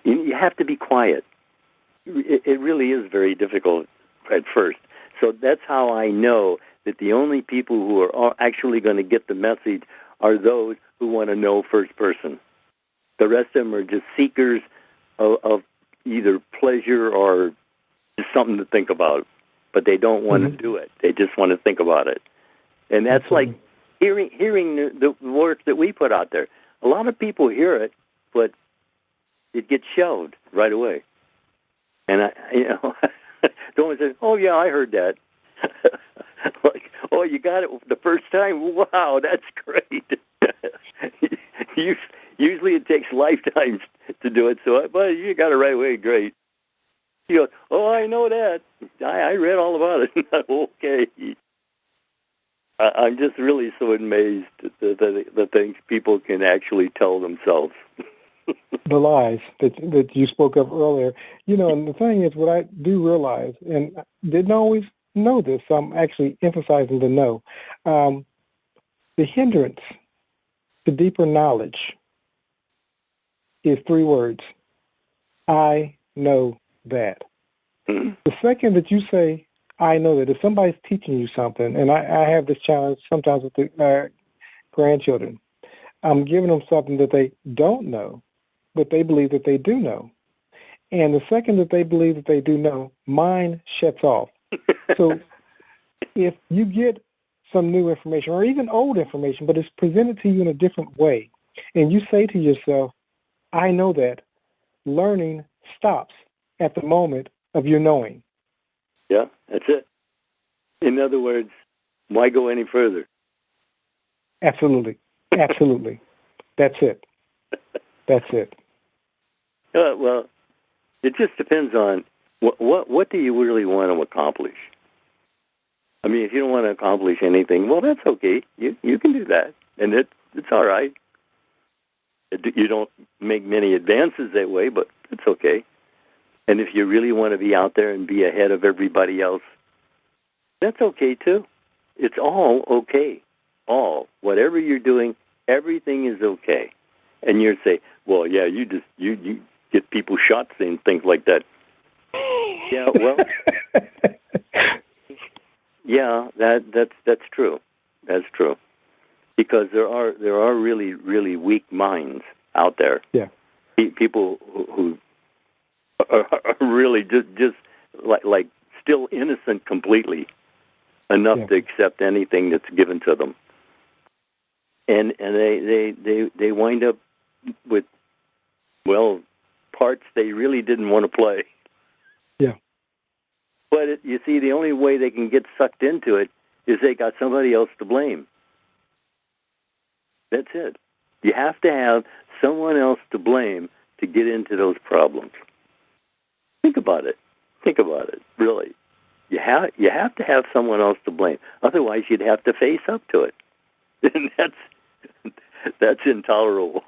You have to be quiet. It really is very difficult at first. So that's how I know that the only people who are actually going to get the message are those who want to know first person. The rest of them are just seekers of either pleasure or just something to think about, but they don't want to do it. They just want to think about it. And that's like hearing the work that we put out there. A lot of people hear it, but it gets shelved right away. And someone says, "Oh yeah, I heard that." Like, "Oh, you got it the first time? Wow, that's great." Usually it takes lifetimes to do it, but you got it right away, great. You go, "Oh, I know that. I read all about it." Okay. I'm just really so amazed at the things people can actually tell themselves. The lies that you spoke of earlier. And the thing is, what I do realize, and I didn't always know this, so I'm actually emphasizing the know, the hindrance to deeper knowledge is 3 words. I know that. The second that you say, I know that, if somebody's teaching you something, and I have this challenge sometimes with the grandchildren, I'm giving them something that they don't know, but they believe that they do know. And the second that they believe that they do know, mine shuts off. So if you get some new information or even old information, but it's presented to you in a different way, and you say to yourself, I know that, learning stops at the moment of your knowing. Yeah, that's it. In other words, why go any further? Absolutely. Absolutely. That's it. That's it. Well, it just depends on what do you really want to accomplish. I mean, if you don't want to accomplish anything, well, that's okay. You can do that, and it's all right. You don't make many advances that way, but it's okay. And if you really want to be out there and be ahead of everybody else, that's okay too. It's all okay. Whatever you're doing, everything is okay. And you say, well, yeah, you get people shots and things like that. Yeah, well, yeah, that's true. That's true. Because there are really, really weak minds out there. Yeah. People who are really just like still innocent completely, enough to accept anything that's given to them. And they wind up with, well, parts they really didn't want to play. Yeah. But you see, the only way they can get sucked into it is they got somebody else to blame. That's it. You have to have someone else to blame to get into those problems. Think about it. Really. You have to have someone else to blame. Otherwise, you'd have to face up to it, and that's intolerable.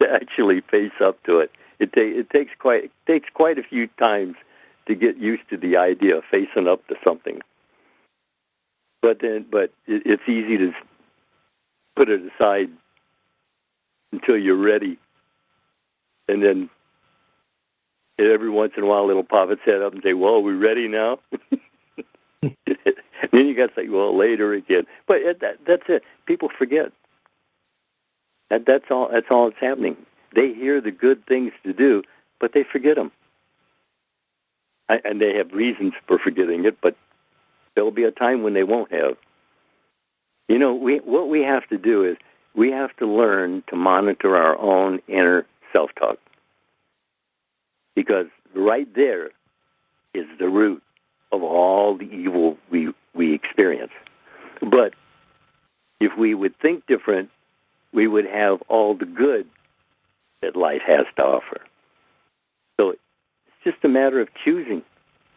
To actually face up to it, it takes quite a few times to get used to the idea of facing up to something. But it's easy to put it aside until you're ready, and then every once in a while it'll pop its head up and say, well, are we ready now? And then you got to say, well, later again. But that's it. People forget. That's all that's happening. They hear the good things to do, but they forget them. And they have reasons for forgetting it, but there'll be a time when they won't have. What we have to do is we have to learn to monitor our own inner self-talk. Because right there is the root of all the evil we experience. But if we would think different, we would have all the good that life has to offer. So it's just a matter of choosing.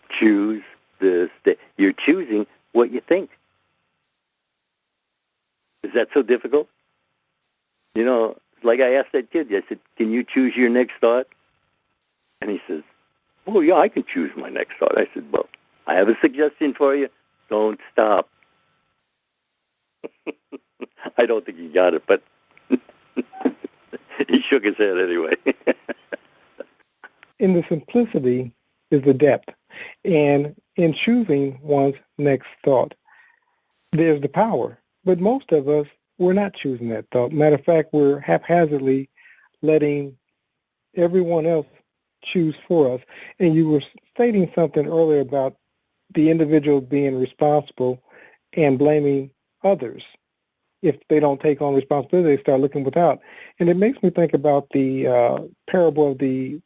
Choose this. You're choosing what you think. Is that so difficult? Like I asked that kid, I said, can you choose your next thought? And he says, oh, yeah, I can choose my next thought. I said, well, I have a suggestion for you. Don't stop. I don't think he got it, but He shook his head anyway. In the simplicity is the depth. And in choosing one's next thought, there's the power. But most of us, we're not choosing that thought. Matter of fact, we're haphazardly letting everyone else choose for us. And you were stating something earlier about the individual being responsible and blaming others. If they don't take on responsibility, they start looking without. And it makes me think about the parable of the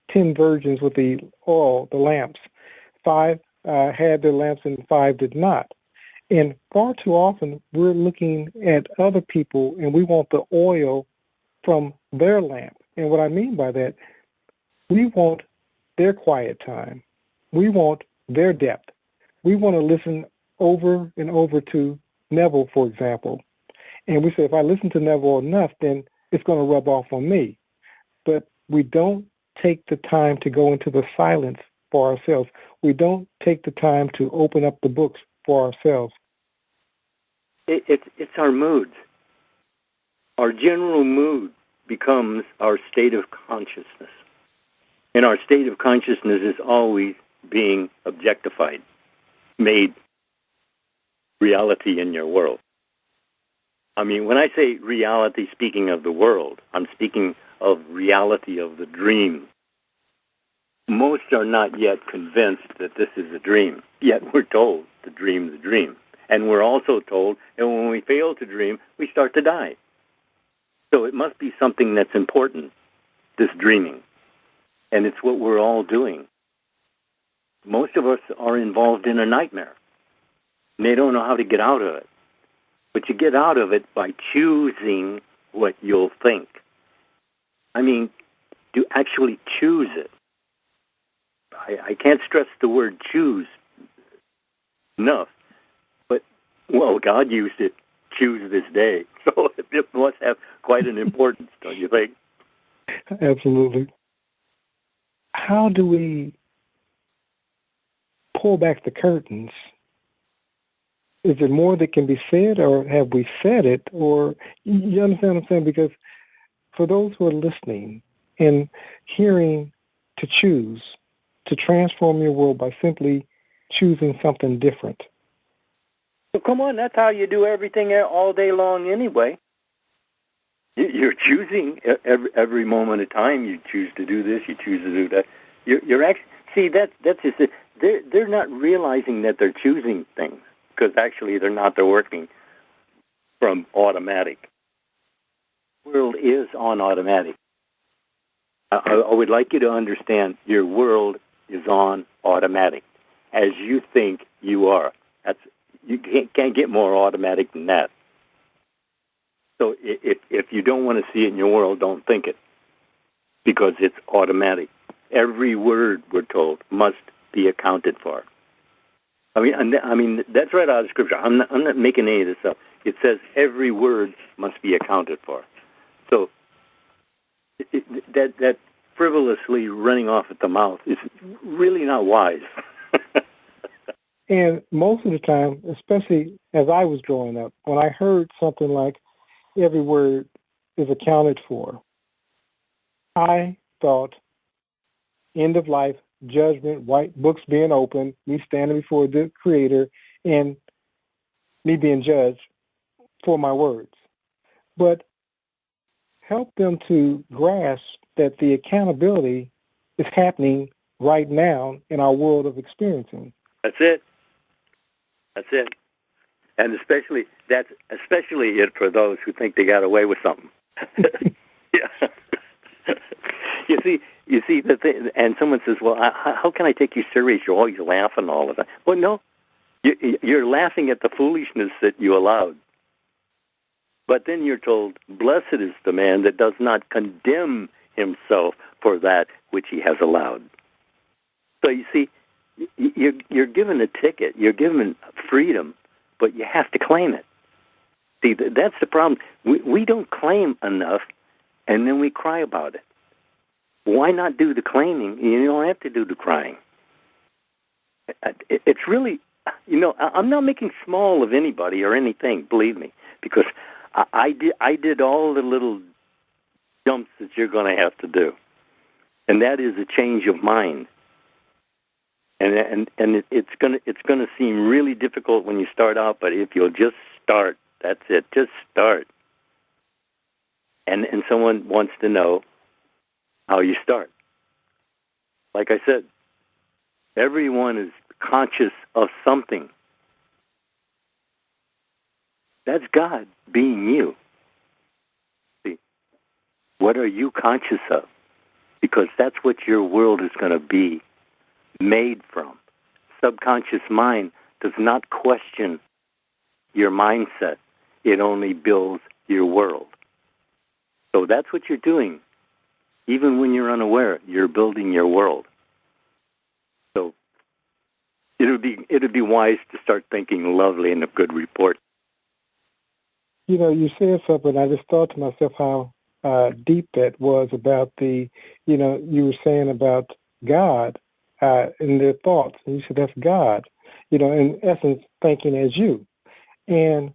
10 virgins with the oil, the lamps. 5 had their lamps and 5 did not. And far too often, we're looking at other people and we want the oil from their lamp. And what I mean by that, we want their quiet time. We want their depth. We want to listen over and over to Neville, for example. And we say, if I listen to Neville enough, then it's going to rub off on me. But we don't take the time to go into the silence for ourselves. We don't take the time to open up the books for ourselves. It's our moods. Our general mood becomes our state of consciousness. And our state of consciousness is always being objectified, made reality in your world. I mean, when I say reality, speaking of the world, I'm speaking of reality of the dream. Most are not yet convinced that this is a dream, yet we're told to dream the dream. And we're also told that when we fail to dream, we start to die. So it must be something that's important, this dreaming. And it's what we're all doing. Most of us are involved in a nightmare. And they don't know how to get out of it. But you get out of it by choosing what you'll think. I mean, to actually choose it. I can't stress the word choose enough. But, well, God used it, choose this day. So it must have quite an importance, don't you think? Absolutely. How do we pull back the curtains? Is there more that can be said, or have we said it? Or, you understand what I'm saying? Because for those who are listening and hearing to choose, to transform your world by simply choosing something different. Well, come on, that's how you do everything all day long anyway. You're choosing every moment of time. You choose to do this, you choose to do that. You're actually, see, that's just it. They're not realizing that they're choosing things, because actually they're not. They're working from automatic. The world is on automatic. I would like you to understand your world is on automatic, as you think you are. You can't get more automatic than that. So if you don't want to see it in your world, don't think it, because it's automatic. Every word, we're told, must be accounted for. I mean that's right out of Scripture. I'm not making any of this up. It says every word must be accounted for. So that frivolously running off at the mouth is really not wise. And most of the time, especially as I was growing up, when I heard something like every word is accounted for, I thought end of life, judgment, white books being open, me standing before the Creator, and me being judged for my words. But help them to grasp that the accountability is happening right now in our world of experiencing. That's it. That's it. And especially it for those who think they got away with something. Yeah. You see the thing, and someone says, "Well, how can I take you serious? You're always laughing all the time." Well, no, you're laughing at the foolishness that you allowed. But then you're told, "Blessed is the man that does not condemn himself for that which he has allowed." So you see, you're given a ticket, you're given freedom, but you have to claim it. See, that's the problem. We don't claim enough, and then we cry about it. Why not do the claiming? You don't have to do the crying. It's really, I'm not making small of anybody or anything, believe me, because I did all the little jumps that you're going to have to do. And that is a change of mind. And it's going to seem really difficult when you start out, but if you'll just start, that's it. Just start. And someone wants to know how you start. Like I said, everyone is conscious of something. That's God being you. See, what are you conscious of? Because that's what your world is going to be made from. Subconscious mind does not question your mindset. It only builds your world. So that's what you're doing. Even when you're unaware, you're building your world. So it would be wise to start thinking lovely and a good report. You know, you said something. I just thought to myself how deep that was about the, you know, you were saying about God and their thoughts. And you said that's God, you know, in essence, thinking as you. And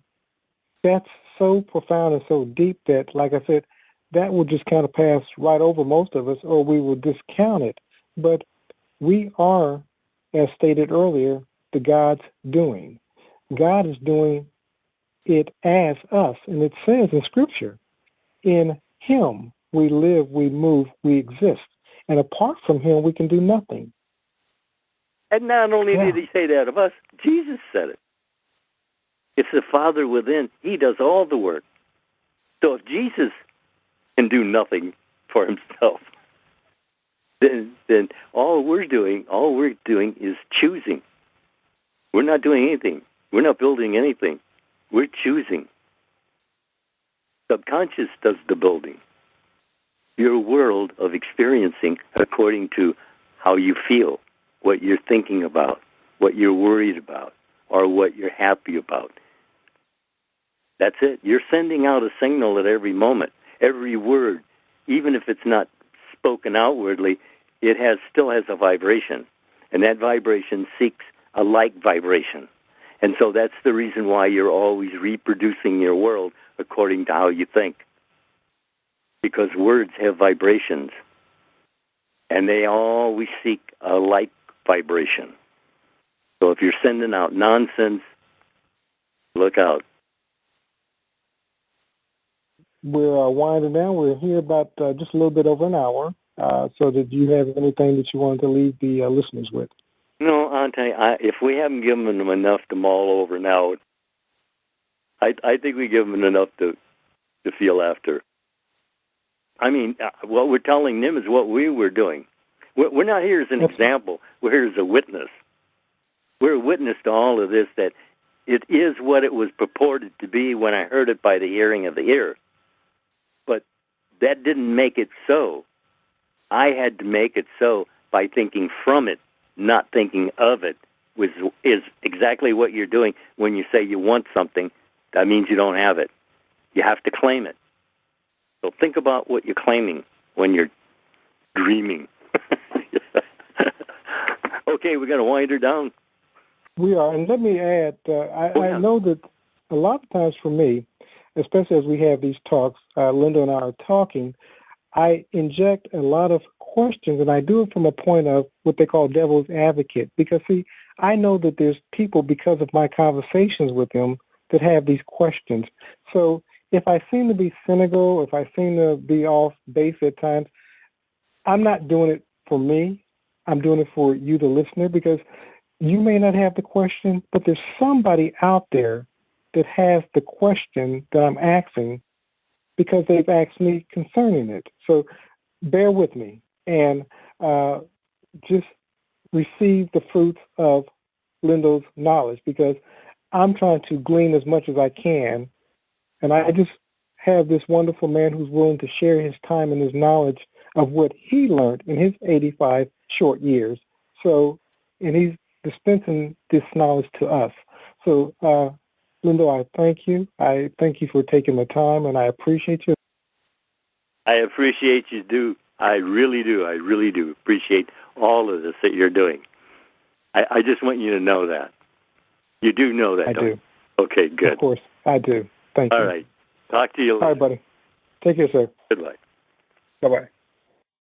that's so profound and so deep that, like I said, that will just kind of pass right over most of us, or we will discount it. But we are, as stated earlier, the God's doing. God is doing it as us. And it says in Scripture, in Him we live, we move, we exist. And apart from Him, we can do nothing. And not only did He say that of us, Jesus said it. It's the Father within. He does all the work. So if Jesus can do nothing for Himself, then all we're doing is choosing. We're not doing anything. We're not building anything. We're choosing. Subconscious does the building. Your world of experiencing according to how you feel, what you're thinking about, what you're worried about, or what you're happy about. That's it. You're sending out a signal at every moment. Every word, even if it's not spoken outwardly, it still has a vibration. And that vibration seeks a like vibration. And so that's the reason why you're always reproducing your world according to how you think. Because words have vibrations. And they always seek a like vibration. So if you're sending out nonsense, look out. We're winding down. We're here about just a little bit over an hour. So did you have anything that you wanted to leave the listeners with? No, I'll tell you, if we haven't given them enough to mull over now, I think we give them enough to feel after. I mean, what we're telling them is what we were doing. We're not here as an example. We're here as a witness. We're a witness to all of this, that it is what it was purported to be when I heard it by the hearing of the ear. But that didn't make it so. I had to make it so by thinking from it, not thinking of it, which is exactly what you're doing when you say you want something. That means you don't have it. You have to claim it. So think about what you're claiming when you're dreaming. Okay, we're going to wind her down. We are. And let me add, I know that a lot of times for me, especially as we have these talks, Linda and I are talking, I inject a lot of questions, and I do it from a point of what they call devil's advocate. Because, see, I know that there's people, because of my conversations with them, that have these questions. So if I seem to be cynical, if I seem to be off base at times, I'm not doing it for me. I'm doing it for you, the listener, because you may not have the question, but there's somebody out there that has the question that I'm asking because they've asked me concerning it. So bear with me and just receive the fruits of Lindell's knowledge, because I'm trying to glean as much as I can, and I just have this wonderful man who's willing to share his time and his knowledge of what he learned in his 85 short years. So, and he's dispensing this knowledge to us. So, Lindell, I thank you. I thank you for taking the time, and I appreciate you. I appreciate you, do. I really do. I really do appreciate all of this that you're doing. I just want you to know that. You do know that, I don't do. you? Okay, good. Of course, I do. Thank you. All right. Talk to you later. All right, buddy. Take care, sir. Goodbye. Bye-bye.